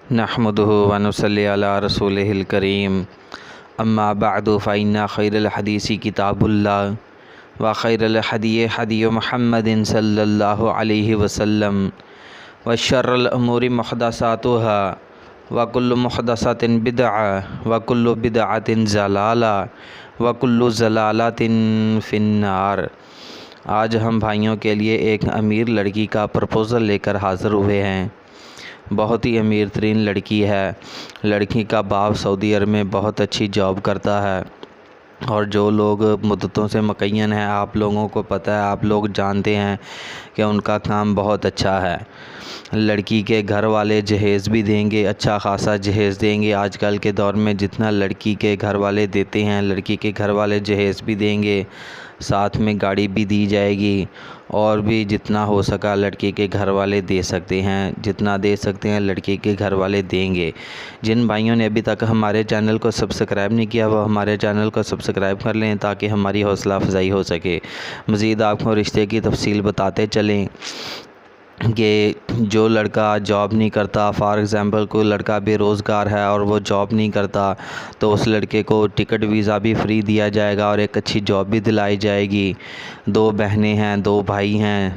نحمده ونصلي على رسوله الكريم اما بعد فإن خير الحديث كتاب الله وخير الهدي هدي محمد صلى الله عليه وسلم وشر الأمور محدثاتها وكل محدثة بدعة وكل بدعة ضلالة وكل ضلالة في النار۔ آج ہم بھائیوں کے لیے ایک امیر لڑکی کا پرپوزل لے کر حاضر ہوئے ہیں۔ بہت ہی امیر ترین لڑکی ہے۔ لڑکی کا باپ سعودی عرب میں بہت اچھی جاب کرتا ہے، اور جو لوگ مدتوں سے مقین ہیں، آپ لوگوں کو پتہ ہے، آپ لوگ جانتے ہیں کہ ان کا کام بہت اچھا ہے۔ لڑکی کے گھر والے جہیز بھی دیں گے، اچھا خاصا جہیز دیں گے۔ آج کل کے دور میں جتنا لڑکی کے گھر والے دیتے ہیں، لڑکی کے گھر والے جہیز بھی دیں گے، ساتھ میں گاڑی بھی دی جائے گی، اور بھی جتنا ہو سکا لڑکی کے گھر والے دے سکتے ہیں، جتنا دے سکتے ہیں لڑکی کے گھر والے دیں گے۔ جن بھائیوں نے ابھی تک ہمارے چینل کو سبسکرائب نہیں کیا، وہ ہمارے چینل کو سبسکرائب کر لیں تاکہ ہماری حوصلہ افزائی ہو سکے۔ مزید آپ کو رشتے کی تفصیل بتاتے چلیں کہ جو لڑکا جاب نہیں کرتا، فار ایگزامپل کوئی لڑکا بے روزگار ہے اور وہ جاب نہیں کرتا، تو اس لڑکے کو ٹکٹ ویزا بھی فری دیا جائے گا اور ایک اچھی جاب بھی دلائی جائے گی۔ 2 بہنیں ہیں، 2 بھائی ہیں،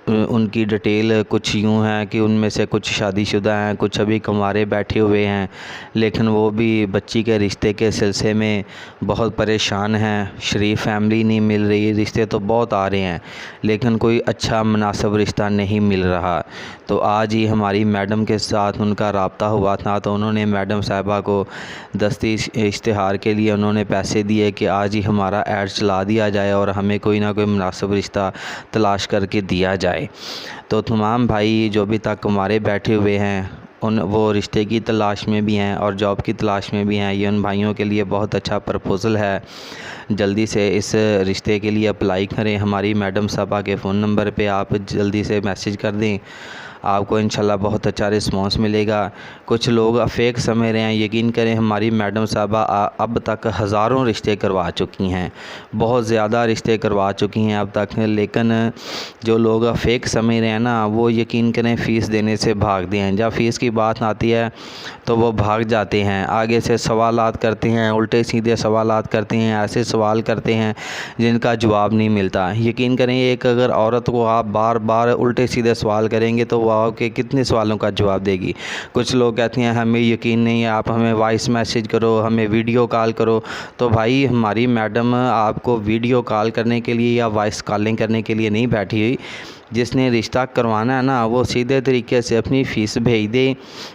ان کی ڈیٹیل کچھ یوں ہے کہ ان میں سے کچھ شادی شدہ ہیں، کچھ ابھی کنوارے بیٹھے ہوئے ہیں، لیکن وہ بھی بچی کے رشتے کے سلسلے میں بہت پریشان ہیں۔ شریف فیملی نہیں مل رہی، رشتے تو بہت آ رہے ہیں لیکن کوئی اچھا مناسب رشتہ نہیں مل رہا۔ تو آج ہی ہماری میڈم کے ساتھ ان کا رابطہ ہوا تھا، تو انہوں نے میڈم صاحبہ کو دستی اشتہار کے لیے انہوں نے پیسے دیے کہ آج ہی ہمارا ایڈ چلا دیا جائے اور ہمیں کوئی نہ کوئی مناسب رشتہ تلاش کر کے دیا جائے۔ تو تمام بھائی جو ابھی تک کنوارے بیٹھے ہوئے ہیں، وہ رشتے کی تلاش میں بھی ہیں اور جاب کی تلاش میں بھی ہیں۔ یہ ان بھائیوں کے لیے بہت اچھا پرپوزل ہے۔ جلدی سے اس رشتے کے لیے اپلائی کریں۔ ہماری میڈم صاحبہ کے فون نمبر پہ آپ جلدی سے میسج کر دیں، آپ کو انشاءاللہ بہت اچھا رسپانس ملے گا۔ کچھ لوگ فیک سمجھ رہے ہیں، یقین کریں ہماری میڈم صاحبہ اب تک ہزاروں رشتے کروا چکی ہیں، بہت زیادہ رشتے کروا چکی ہیں اب تک، لیکن جو لوگ فیک سمجھ رہے ہیں نا، وہ یقین کریں فیس دینے سے بھاگتے ہیں۔ جب فیس کی بات آتی ہے تو وہ بھاگ جاتے ہیں، آگے سے سوالات کرتے ہیں، الٹے سیدھے سوالات کرتے ہیں، ایسے سوال کرتے ہیں جن کا جواب نہیں ملتا۔ یقین کریں ایک اگر عورت کو آپ بار بار الٹے سیدھے سوال کریں گے تو وہ آپ کے کتنے سوالوں کا جواب دے گی۔ کچھ لوگ کہتے ہیں ہمیں یقین نہیں ہے، آپ ہمیں وائس میسج کرو، ہمیں ویڈیو کال کرو۔ تو بھائی ہماری میڈم آپ کو ویڈیو کال کرنے کے لیے یا وائس کالنگ کرنے کے لیے نہیں بیٹھی ہوئی۔ جس نے رشتہ کروانا ہے نا، وہ سیدھے طریقے سے اپنی فیس بھیج دے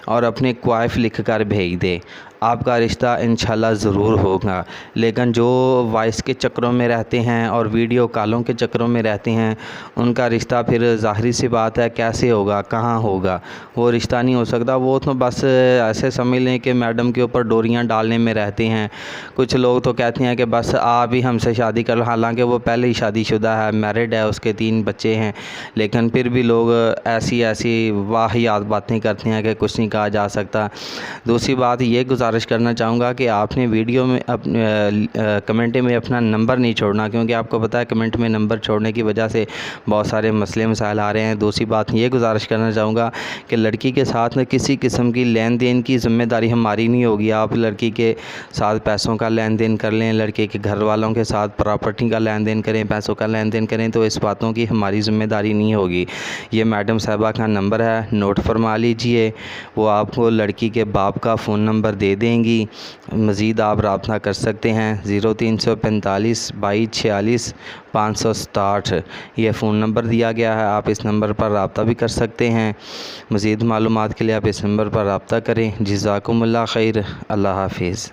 اور اپنے کوائف لکھ کر بھیج دے، آپ کا رشتہ انشاءاللہ ضرور ہوگا۔ لیکن جو وائس کے چکروں میں رہتے ہیں اور ویڈیو کالوں کے چکروں میں رہتے ہیں، ان کا رشتہ پھر ظاہری سی بات ہے کیسے ہوگا، کہاں ہوگا، وہ رشتہ نہیں ہو سکتا۔ وہ تو بس ایسے سمجھ لیں کہ میڈم کے اوپر ڈوریاں ڈالنے میں رہتے ہیں۔ کچھ لوگ تو کہتے ہیں کہ بس آپ ہی ہم سے شادی کر لو، حالانکہ وہ پہلے ہی شادی شدہ ہے، میرڈ ہے، اس کے 3 بچے ہیں، لیکن پھر بھی لوگ ایسی واہیات باتیں کرتے ہیں کہ کچھ نہیں کہا جا سکتا۔ دوسری بات یہ گزارش کرنا چاہوں گا کہ آپ نے ویڈیو میں کمنٹ میں اپنا نمبر نہیں چھوڑنا، کیونکہ آپ کو پتہ ہے کمنٹ میں نمبر چھوڑنے کی وجہ سے بہت سارے مسئلے مسائل آ رہے ہیں۔ دوسری بات یہ گزارش کرنا چاہوں گا کہ لڑکی کے ساتھ کسی قسم کی لین دین کی ذمہ داری ہماری نہیں ہوگی۔ آپ لڑکی کے ساتھ پیسوں کا لین دین کر لیں، لڑکے کے گھر والوں کے ساتھ پراپرٹی کا لین دین کریں، پیسوں کا لین دین کریں، تو اس باتوں کی ہماری ذمہ داری نہیں ہوگی۔ یہ میڈم صاحبہ کا نمبر ہے، نوٹ فرما لیجئے، وہ آپ کو لڑکی کے باپ کا فون نمبر دے دیں گی۔ مزید آپ رابطہ کر سکتے ہیں 0345 2246 567، یہ فون نمبر دیا گیا ہے، آپ اس نمبر پر رابطہ بھی کر سکتے ہیں۔ مزید معلومات کے لیے آپ اس نمبر پر رابطہ کریں۔ جزاکم اللہ خیر، اللہ حافظ۔